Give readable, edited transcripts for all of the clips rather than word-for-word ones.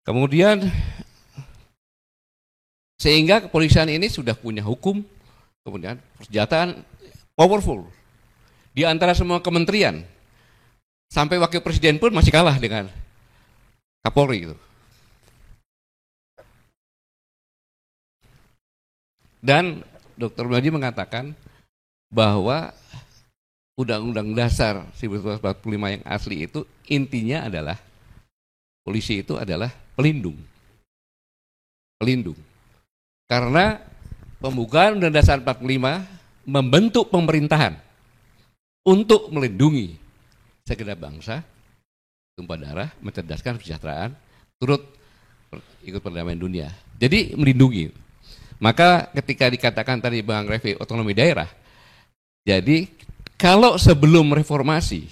Kemudian sehingga kepolisian ini sudah punya hukum, kemudian persenjataan powerful di antara semua kementerian. Sampai wakil presiden pun masih kalah dengan Kapolri gitu. Dan Dr. Madi mengatakan bahwa Undang-Undang Dasar 1945 yang asli itu intinya adalah polisi itu adalah pelindung. Pelindung. Karena pembukaan Undang-Undang Dasar 45 membentuk pemerintahan untuk melindungi segenap bangsa, tumpah darah, mencerdaskan kesejahteraan, turut ikut perdamaian dunia. Jadi melindungi. Maka ketika dikatakan tadi Bang Refli otonomi daerah, jadi kalau sebelum reformasi,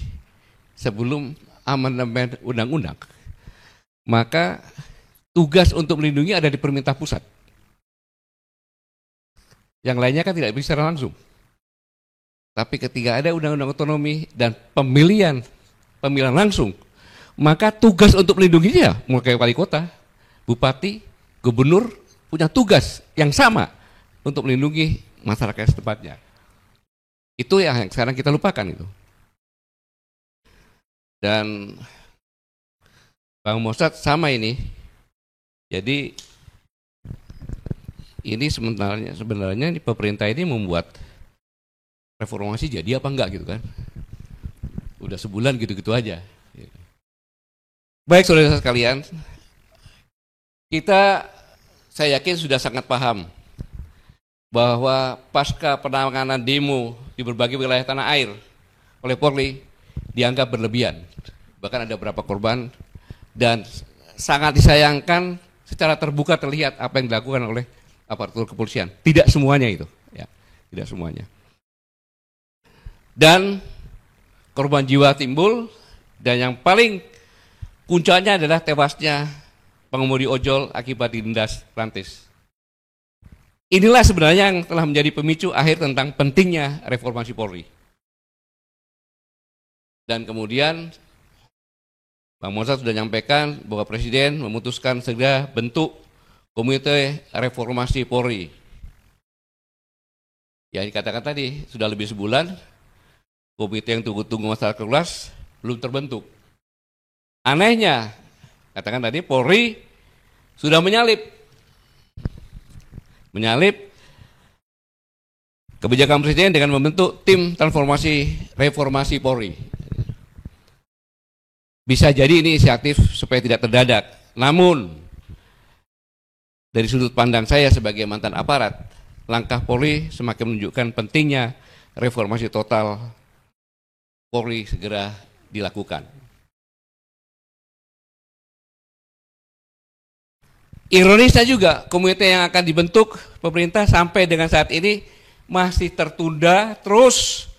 sebelum amandemen undang-undang, maka tugas untuk melindungi ada di pemerintah pusat. Yang lainnya kan tidak bisa secara langsung. Tapi ketika ada undang-undang otonomi dan pemilihan langsung, maka tugas untuk melindunginya, mulai wali kota, bupati, gubernur, punya tugas yang sama untuk melindungi masyarakat setempatnya. Itu yang sekarang kita lupakan itu. Dan Bang Mossad sama ini. Jadi ini sebenarnya pemerintah ini membuat reformasi jadi apa enggak gitu kan. Udah sebulan gitu-gitu aja. Baik saudara sekalian, saya yakin sudah sangat paham bahwa pasca penanganan demo di berbagai wilayah tanah air oleh Polri dianggap berlebihan. Bahkan ada beberapa korban dan sangat disayangkan secara terbuka terlihat apa yang dilakukan oleh aparatur kepolisian. Tidak semuanya itu, ya, tidak semuanya. Dan korban jiwa timbul dan yang paling puncaknya adalah tewasnya pengemudi ojol akibat dilindas rantis. Inilah sebenarnya yang telah menjadi pemicu akhir tentang pentingnya reformasi Polri. Dan kemudian Bang Mossad sudah menyampaikan bahwa Presiden memutuskan segera bentuk Komite Reformasi Polri. Yang dikatakan tadi sudah lebih sebulan, komite yang tunggu-tunggu masyarakat luas belum terbentuk. Anehnya, katakan tadi Polri sudah menyalip kebijakan Presiden dengan membentuk tim transformasi reformasi Polri. Bisa jadi ini inisiatif supaya tidak terdadak. Namun dari sudut pandang saya sebagai mantan aparat, langkah Polri semakin menunjukkan pentingnya reformasi total Polri segera dilakukan. Ironisnya juga, komite yang akan dibentuk pemerintah sampai dengan saat ini masih tertunda terus.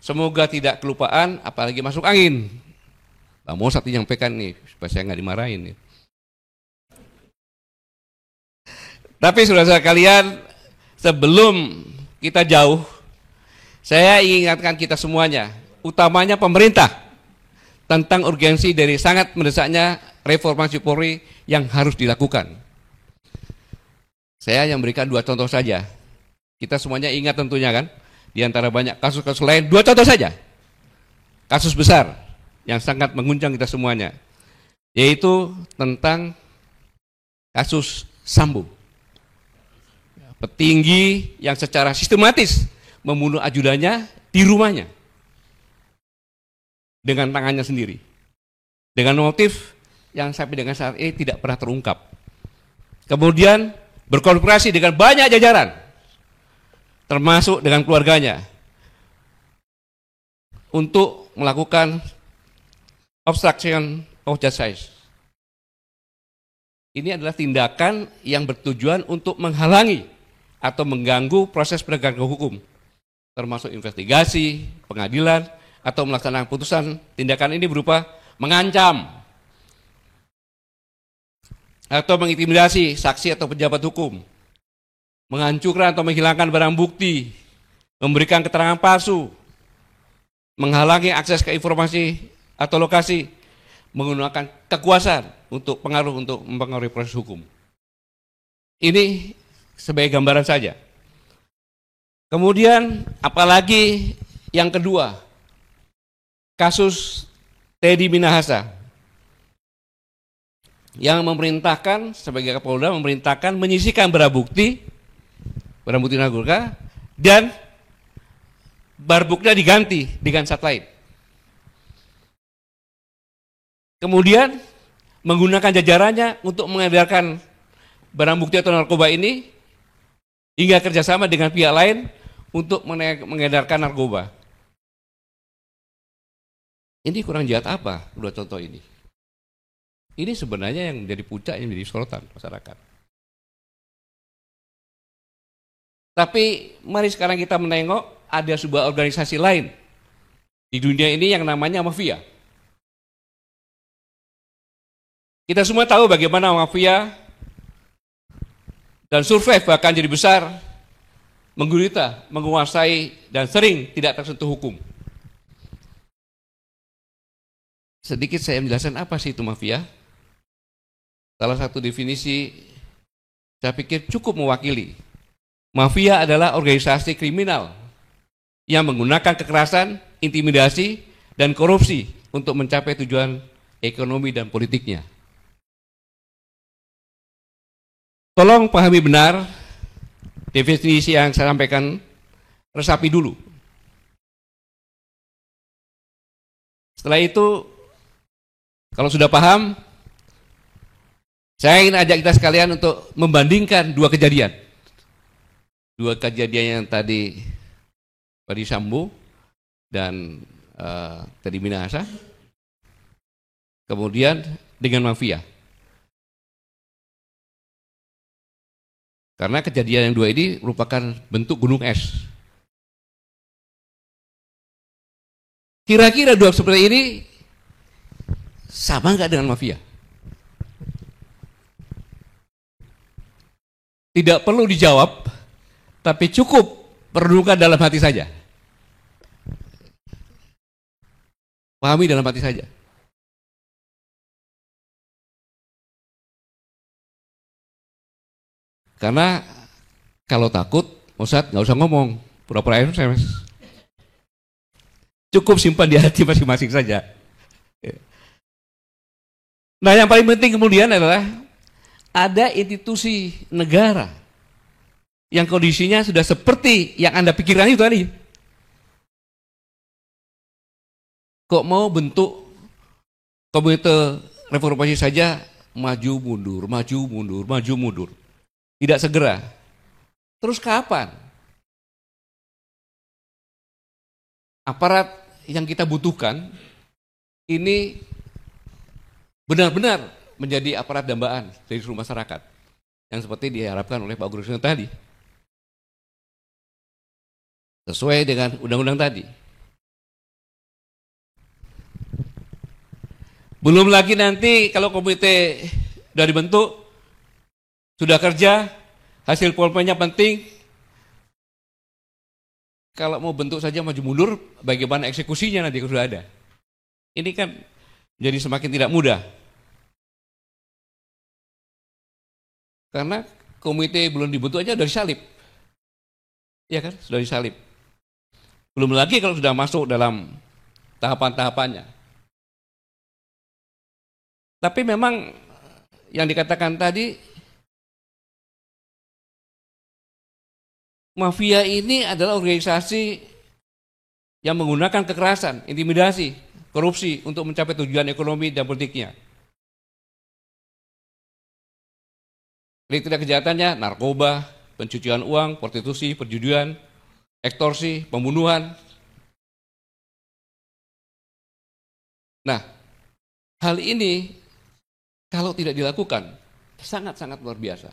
Semoga tidak kelupaan, apalagi masuk angin. Bang Mossad menyampaikan nih, supaya saya nggak dimarahin nih. Tapi saudara-saudara kalian, sebelum kita jauh, saya ingin ingatkan kita semuanya, utamanya pemerintah, tentang urgensi dari sangat mendesaknya reformasi Polri yang harus dilakukan. Saya yang memberikan 2 contoh saja. Kita semuanya ingat tentunya kan, di antara banyak kasus-kasus lain, 2 contoh saja. Kasus besar yang sangat mengguncang kita semuanya, yaitu tentang kasus Sambo. Petinggi yang secara sistematis membunuh ajudannya di rumahnya dengan tangannya sendiri, dengan motif yang sampai dengan saat ini tidak pernah terungkap. Kemudian berkonspirasi dengan banyak jajaran, termasuk dengan keluarganya, untuk melakukan obstruction of justice. Ini adalah tindakan yang bertujuan untuk menghalangi atau mengganggu proses penegakan hukum, termasuk investigasi, pengadilan, atau melaksanakan putusan. Tindakan ini berupa mengancam atau mengintimidasi saksi atau pejabat hukum, menghancurkan atau menghilangkan barang bukti, memberikan keterangan palsu, menghalangi akses ke informasi atau lokasi, menggunakan kekuasaan untuk mempengaruhi proses hukum. Ini sebagai gambaran saja. Kemudian apalagi yang kedua, kasus Teddy Minahasa yang memerintahkan sebagai Kapolda memerintahkan menyisihkan barang bukti narkotika dan barang buktinya diganti dengan zat lain. Kemudian menggunakan jajarannya untuk mengedarkan barang bukti atau narkoba ini hingga kerjasama dengan pihak lain untuk mengedarkan narkoba. Ini kurang jahat apa dua contoh ini? Ini sebenarnya yang menjadi puncak, yang menjadi sorotan masyarakat. Tapi mari sekarang kita menengok ada sebuah organisasi lain di dunia ini yang namanya mafia. Kita semua tahu bagaimana mafia dan survive bahkan jadi besar, menggurita, menguasai dan sering tidak tersentuh hukum. Sedikit saya menjelaskan apa sih itu mafia. Salah satu definisi saya pikir cukup mewakili. Mafia adalah organisasi kriminal yang menggunakan kekerasan, intimidasi, dan korupsi untuk mencapai tujuan ekonomi dan politiknya. Tolong pahami benar definisi yang saya sampaikan, resapi dulu. Setelah itu, kalau sudah paham, saya ingin ajak kita sekalian untuk membandingkan dua kejadian. Dua kejadian yang tadi Ferdy Sambo dan Teddy Minahasa, kemudian dengan mafia. Karena kejadian yang dua ini merupakan bentuk gunung es. Kira-kira dua seperti ini sama nggak dengan mafia? Tidak perlu dijawab, tapi cukup merenungkan dalam hati saja. Pahami dalam hati saja. Karena kalau takut, Ustadz nggak usah ngomong, pura-pura SMS. Cukup simpan di hati masing-masing saja. Nah, yang paling penting kemudian adalah ada institusi negara yang kondisinya sudah seperti yang Anda pikirkan itu tadi. Kok mau bentuk komite reformasi saja maju mundur, maju mundur, maju mundur. Tidak segera. Terus kapan aparat yang kita butuhkan ini benar-benar menjadi aparat dambaan dari seluruh masyarakat yang seperti diharapkan oleh Pak Guru tadi, sesuai dengan undang-undang tadi. Belum lagi nanti kalau komite sudah dibentuk, sudah kerja, hasil polpennya penting. Kalau mau bentuk saja maju mundur, bagaimana eksekusinya nanti kalau sudah ada? Ini kan jadi semakin tidak mudah. Karena komite belum dibentuk aja sudah disalib. Ya kan, sudah disalib. Belum lagi kalau sudah masuk dalam tahapan-tahapannya. Tapi memang yang dikatakan tadi, mafia ini adalah organisasi yang menggunakan kekerasan, intimidasi, korupsi untuk mencapai tujuan ekonomi dan politiknya. Kriteria kejahatannya narkoba, pencucian uang, prostitusi, perjudian, ekstorsi, pembunuhan. Nah, hal ini kalau tidak dilakukan sangat-sangat luar biasa.